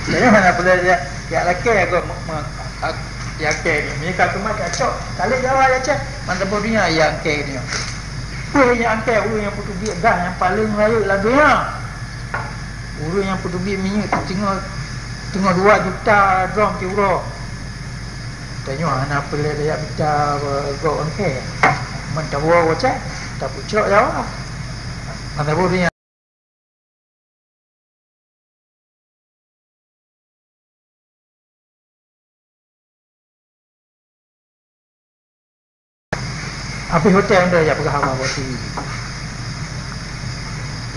Jadi mana boleh dia laki aku yang ke ni. Mereka tu macam cok. Kali Jawa ya cak. Mana bolehnya yang ke ni. Yang ke urang yang putu biak dah yang paling raya lah dunia. Urang yang putu biak minyak tengah 2 juta drum euro. Tanya anak boleh dia bicara go on ke. Mentawa waca. Tak pucuk Jawa. Mana bolehnya apa hotel anda yang berhabang buat TV.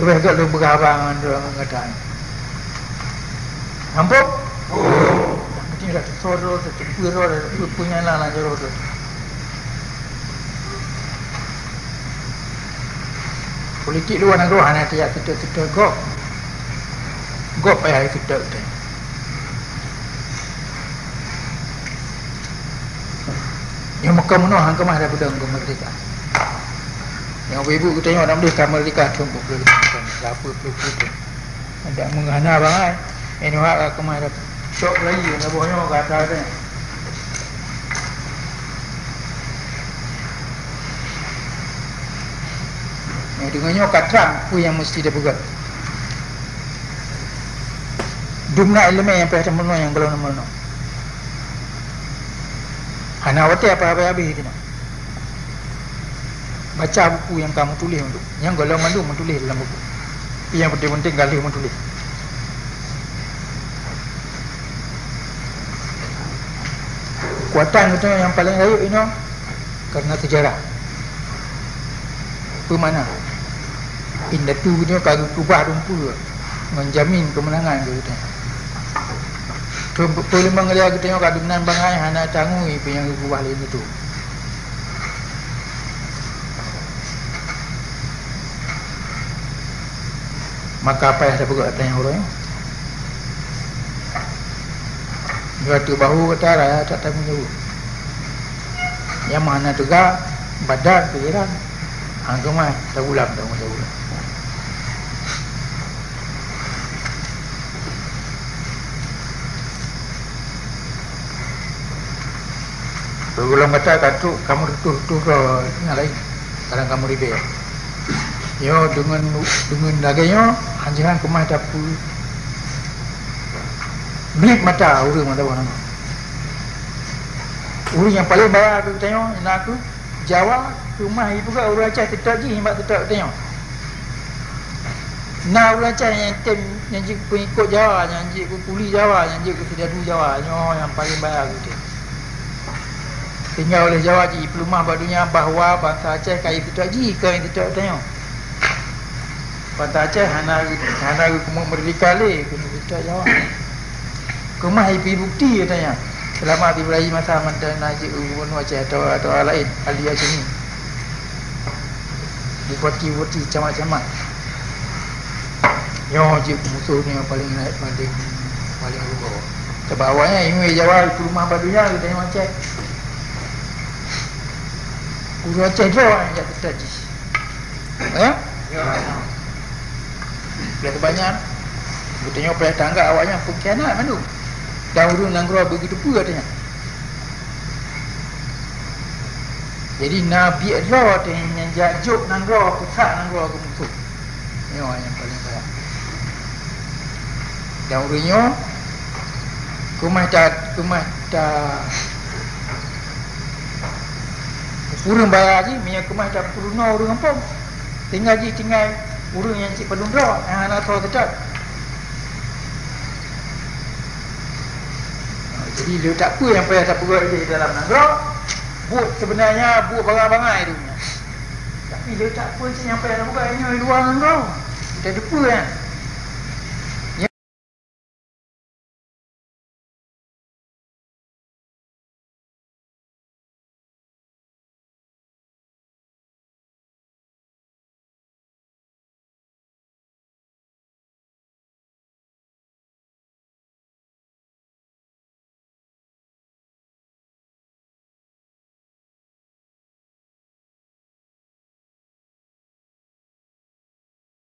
Lebih agak lu berhabang anda mengatakan. Nampak? Mungkin dah tersorot, terpirot, punya lah jorot. Politik luar negara hanya tiap kita gop. Gop payah kita tu. Yang Mekah menuh hang kemah dah pedang kemerdekaan. Yang ibu kita tengok dalam dia kemerdekaan tumpuk boleh apa tu. Ada menghana bangai. Ini hak kemah dah sok lagi ngabonyo kata dia. Dengannya katram ku yang mesti dia buat. Dumna elemen yang pada menuh yang belum menuh. Hana wate apa habis kita. Baca buku yang kamu tulis untuk. Yang kalau malu menulis dalam buku. Yang penting-penting kali menulis. Kekuatan itu yang paling raya ini karena sejarah. Pemana? Indah tu dia kalau kubah rumpul menjamin kemenangan kita. Boleh mengelia kita tengok kadunan bangai hana tangui yang kubah lain itu. Maka apa yang saya buat tanya orang? Waktu bahu kata raya tak tahu jauh. Yang mana juga badan pikiran. Angkemai tak ulang tak ulang. Berulang kata katu kamu tuh yang lain. Sekarang kamu ribet. Yo dengan laganya anjuran kemah dapur. Blip mata urang mata orang. Urang yang paling bayar aku tengok nak aku Jawa rumah ibu kat urang Aceh tetap je himbat tetap tengok. Nah urang Aceh yang tem yang ikut Jawa, yang ikut kuli Jawa, yang ikut sedadu Jawa, yang paling bayar aku tu. Tinggal oleh Jawa je pelumah badunya bahawa bangsa Aceh kaya tetap je kau yang tetap tengok. Bangsa Aceh hana kemuk merdeka le kena tetap Jawa. Kemah ipi bukti katanya. Selama Ibrahim masa mantan Najib Gubernur Aceh atau lain ahli Aceh ni. Bupati-bupati camat-camat. Yo je musuh ni yang paling naik paling luar. Sebawanya ini Jawa rumah badunya kita tengok Aceh. Urang Aceh tu yang tetap je. Ya? Biar banyak. Kita tengok pelai tangga awaknya pengkhianat mana? Dan urang Nanggro begitu pula katanya. Jadi Nabi Allah yang jajuk Nanggro, pusat Nanggro ke musuh. Ini orang yang paling baik. Dan urangnya kumah urang bayar je, minyak kumah tak perlu urang kampung. Tinggal urang yang cik pedundra, yang anak tahu tetap. Jadi dia tak apa yang payah tak perut di dalam Nanggro. But sebenarnya but bangai-bangai tu. Tapi dia tak apa yang payah nak buat ini luar Nanggro. Kita ada apa kan?